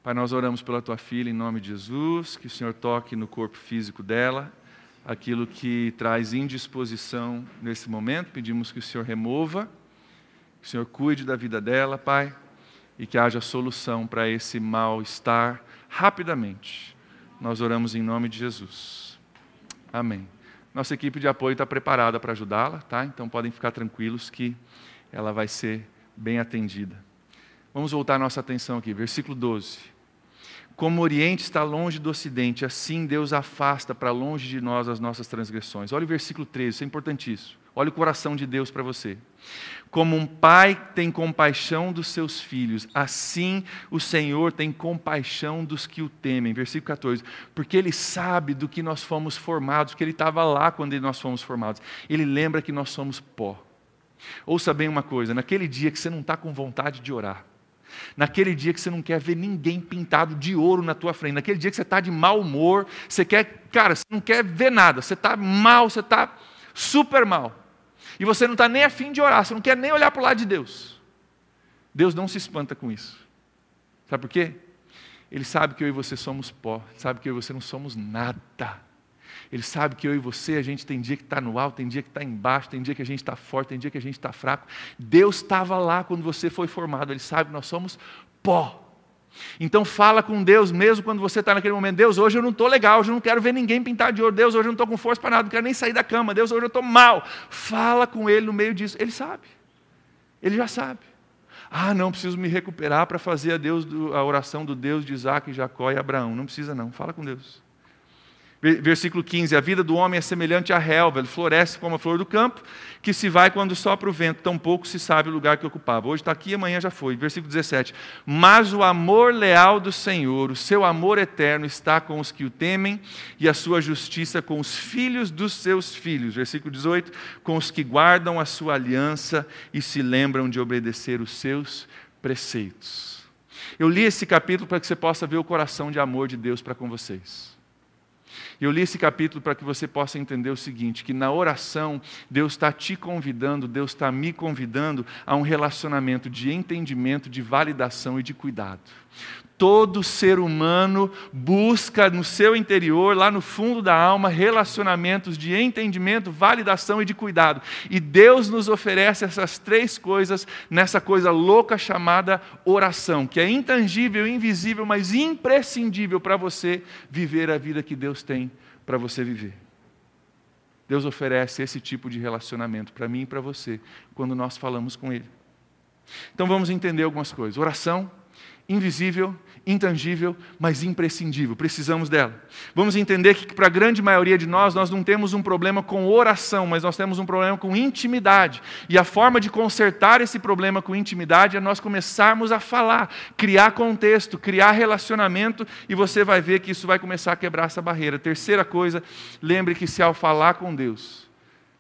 Pai, nós oramos pela Tua filha em nome de Jesus, que o Senhor toque no corpo físico dela, aquilo que traz indisposição nesse momento, pedimos que o Senhor remova, que o Senhor cuide da vida dela, Pai, e que haja solução para esse mal-estar rapidamente. Nós oramos em nome de Jesus. Amém. Nossa equipe de apoio está preparada para ajudá-la, tá? Então podem ficar tranquilos que ela vai ser bem atendida. Vamos voltar a nossa atenção aqui, versículo 12. Como o Oriente está longe do Ocidente, assim Deus afasta para longe de nós as nossas transgressões. Olha o versículo 13, isso é importantíssimo. Olha o coração de Deus para você. Como um pai tem compaixão dos seus filhos, assim o Senhor tem compaixão dos que o temem. Versículo 14. Porque Ele sabe do que nós fomos formados, porque Ele estava lá quando nós fomos formados. Ele lembra que nós somos pó. Ouça bem uma coisa, naquele dia que você não está com vontade de orar, naquele dia que você não quer ver ninguém pintado de ouro na tua frente, naquele dia que você está de mau humor, você não quer ver nada, você está mal, você está super mal, e você não está nem a fim de orar, você não quer nem olhar para o lado de Deus. Deus não se espanta com isso. Sabe por quê? Ele sabe que eu e você somos pó, sabe que eu e você não somos nada. Ele sabe que eu e você, a gente tem dia que está no alto, tem dia que está embaixo, tem dia que a gente está forte, tem dia que a gente está fraco. Deus estava lá quando você foi formado, Ele sabe que nós somos pó. Então fala com Deus mesmo quando você está naquele momento: Deus, hoje eu não estou legal, hoje eu não quero ver ninguém pintar de ouro, Deus, hoje eu não estou com força para nada, não quero nem sair da cama, Deus, hoje eu estou mal. Fala com Ele no meio disso, Ele sabe, Ele já sabe. Ah, não, preciso me recuperar para fazer a oração do Deus de Isaac, Jacó e Abraão. Não precisa não, fala com Deus. Versículo 15, a vida do homem é semelhante à relva, ele floresce como a flor do campo, que se vai quando sopra o vento, tampouco se sabe o lugar que ocupava. Hoje está aqui, amanhã já foi. Versículo 17, mas o amor leal do Senhor, o seu amor eterno está com os que o temem, e a sua justiça com os filhos dos seus filhos. Versículo 18, com os que guardam a sua aliança e se lembram de obedecer os seus preceitos. Eu li esse capítulo para que você possa ver o coração de amor de Deus para com vocês. Eu li esse capítulo para que você possa entender o seguinte, que na oração, Deus está te convidando, Deus está me convidando a um relacionamento de entendimento, de validação e de cuidado. Todo ser humano busca no seu interior, lá no fundo da alma, relacionamentos de entendimento, validação e de cuidado. E Deus nos oferece essas três coisas nessa coisa louca chamada oração, que é intangível, invisível, mas imprescindível para você viver a vida que Deus tem para você viver. Deus oferece esse tipo de relacionamento para mim e para você, quando nós falamos com Ele. Então vamos entender algumas coisas. Oração, invisível, intangível, mas imprescindível. Precisamos dela. Vamos entender que para a grande maioria de nós não temos um problema com oração, mas nós temos um problema com intimidade. E a forma de consertar esse problema com intimidade é nós começarmos a falar, criar contexto, criar relacionamento, e você vai ver que isso vai começar a quebrar essa barreira. Terceira coisa, lembre que se ao falar com Deus,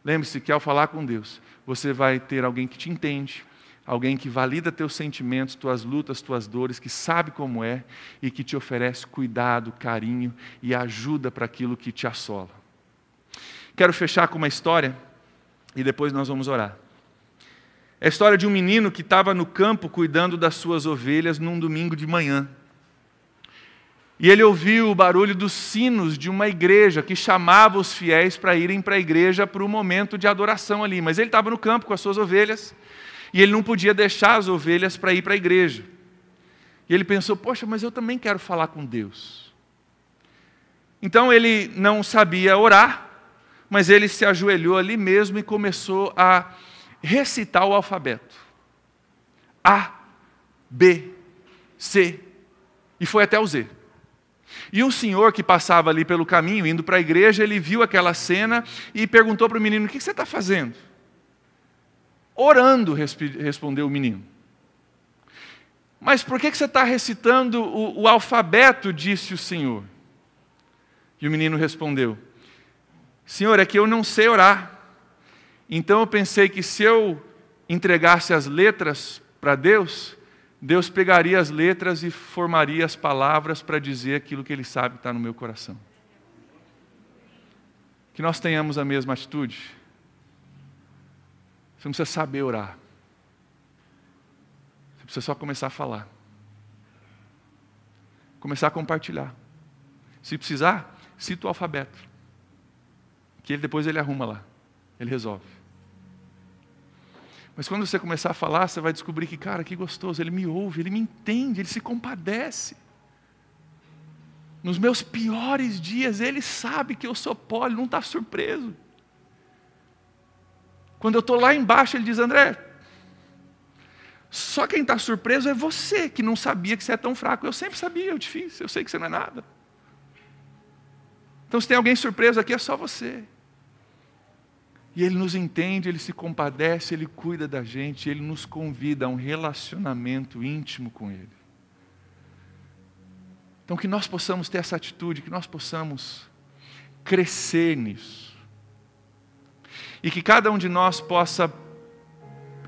Lembre-se que ao falar com Deus, você vai ter alguém que te entende, alguém que valida teus sentimentos, tuas lutas, tuas dores, que sabe como é e que te oferece cuidado, carinho e ajuda para aquilo que te assola. Quero fechar com uma história e depois nós vamos orar. É a história de um menino que estava no campo cuidando das suas ovelhas num domingo de manhã. E ele ouviu o barulho dos sinos de uma igreja que chamava os fiéis para irem para a igreja para o momento de adoração ali. Mas ele estava no campo com as suas ovelhas e ele não podia deixar as ovelhas para ir para a igreja. E ele pensou, poxa, mas eu também quero falar com Deus. Então ele não sabia orar, mas ele se ajoelhou ali mesmo e começou a recitar o alfabeto. A, B, C, e foi até o Z. E um senhor que passava ali pelo caminho, indo para a igreja, ele viu aquela cena e perguntou para o menino, o que você está fazendo? Orando, respondeu o menino. Mas por que você está recitando o alfabeto, disse o senhor. E o menino respondeu, Senhor, é que eu não sei orar. Então eu pensei que se eu entregasse as letras para Deus, Deus pegaria as letras e formaria as palavras para dizer aquilo que Ele sabe que está no meu coração. Que nós tenhamos a mesma atitude. Você não precisa saber orar. Você precisa só começar a falar. Começar a compartilhar. Se precisar, cita o alfabeto. Que depois ele arruma lá. Ele resolve. Mas quando você começar a falar, você vai descobrir que, cara, que gostoso, ele me ouve, ele me entende, ele se compadece. Nos meus piores dias, ele sabe que eu sou pó, ele não está surpreso. Quando eu estou lá embaixo, ele diz, André, só quem está surpreso é você, que não sabia que você é tão fraco. Eu sempre sabia, eu te fiz, eu sei que você não é nada. Então se tem alguém surpreso aqui, é só você. E Ele nos entende, Ele se compadece, Ele cuida da gente, Ele nos convida a um relacionamento íntimo com Ele. Então que nós possamos ter essa atitude, que nós possamos crescer nisso. E que cada um de nós possa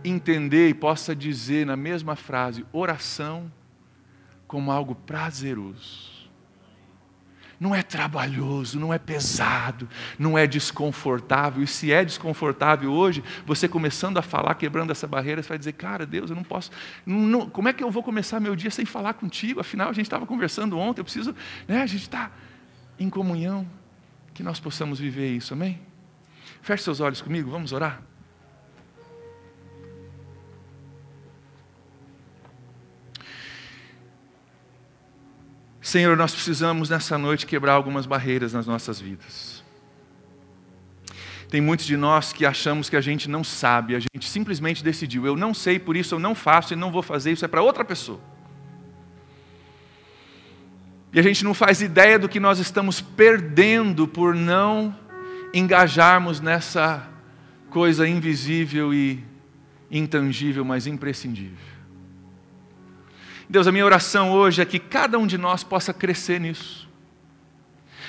entender e possa dizer na mesma frase, oração como algo prazeroso. Não é trabalhoso, não é pesado, não é desconfortável. E se é desconfortável hoje, você começando a falar, quebrando essa barreira, você vai dizer, cara, Deus, eu não posso, como é que eu vou começar meu dia sem falar contigo? Afinal, a gente estava conversando ontem, eu preciso, a gente está em comunhão, que nós possamos viver isso, amém? Feche seus olhos comigo, vamos orar? Senhor, nós precisamos nessa noite quebrar algumas barreiras nas nossas vidas. Tem muitos de nós que achamos que a gente não sabe, a gente simplesmente decidiu, eu não sei, por isso eu não faço e não vou fazer, isso é para outra pessoa. E a gente não faz ideia do que nós estamos perdendo por não engajarmos nessa coisa invisível e intangível, mas imprescindível. Deus, a minha oração hoje é que cada um de nós possa crescer nisso.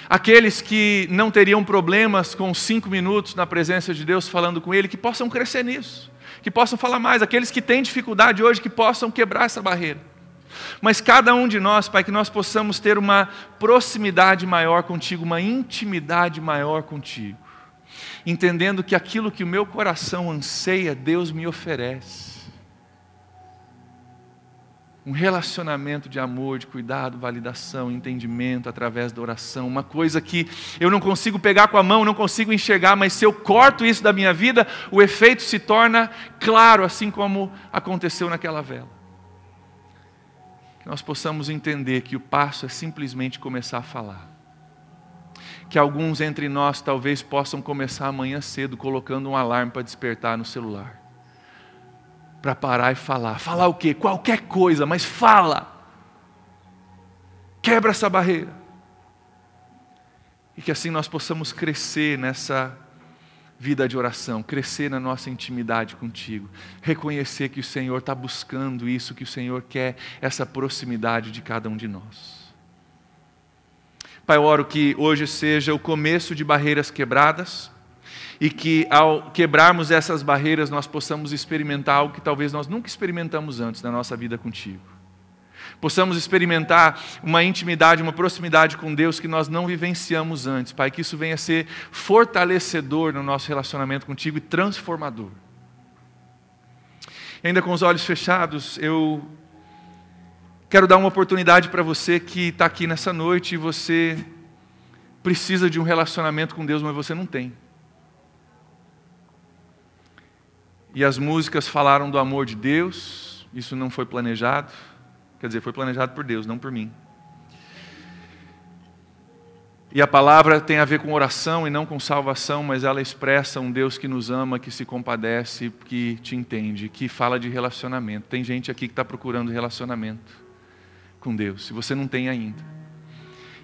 Aqueles que não teriam problemas com 5 minutos na presença de Deus falando com Ele, que possam crescer nisso, que possam falar mais. Aqueles que têm dificuldade hoje, que possam quebrar essa barreira. Mas cada um de nós, Pai, que nós possamos ter uma proximidade maior contigo, uma intimidade maior contigo. Entendendo que aquilo que o meu coração anseia, Deus me oferece. Um relacionamento de amor, de cuidado, validação, entendimento através da oração. Uma coisa que eu não consigo pegar com a mão, não consigo enxergar, mas se eu corto isso da minha vida, o efeito se torna claro, assim como aconteceu naquela vela. Que nós possamos entender que o passo é simplesmente começar a falar. Que alguns entre nós talvez possam começar amanhã cedo colocando um alarme para despertar no celular. Para parar e falar. Falar o quê? Qualquer coisa, mas fala. Quebra essa barreira. E que assim nós possamos crescer nessa vida de oração, crescer na nossa intimidade contigo, reconhecer que o Senhor está buscando isso, que o Senhor quer essa proximidade de cada um de nós. Pai, eu oro que hoje seja o começo de barreiras quebradas, E que ao quebrarmos essas barreiras, nós possamos experimentar algo que talvez nós nunca experimentamos antes na nossa vida contigo. Possamos experimentar uma intimidade, uma proximidade com Deus que nós não vivenciamos antes. Pai, que isso venha a ser fortalecedor no nosso relacionamento contigo e transformador. E ainda com os olhos fechados, eu quero dar uma oportunidade para você que está aqui nessa noite e você precisa de um relacionamento com Deus, mas você não tem. E as músicas falaram do amor de Deus, isso não foi planejado. Quer dizer, foi planejado por Deus, não por mim. E a palavra tem a ver com oração e não com salvação, mas ela expressa um Deus que nos ama, que se compadece, que te entende, que fala de relacionamento. Tem gente aqui que está procurando relacionamento com Deus, se você não tem ainda.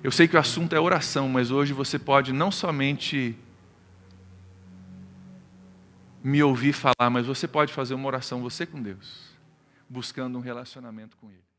Eu sei que o assunto é oração, mas hoje você pode não somente me ouvir falar, mas você pode fazer uma oração, você com Deus, buscando um relacionamento com Ele.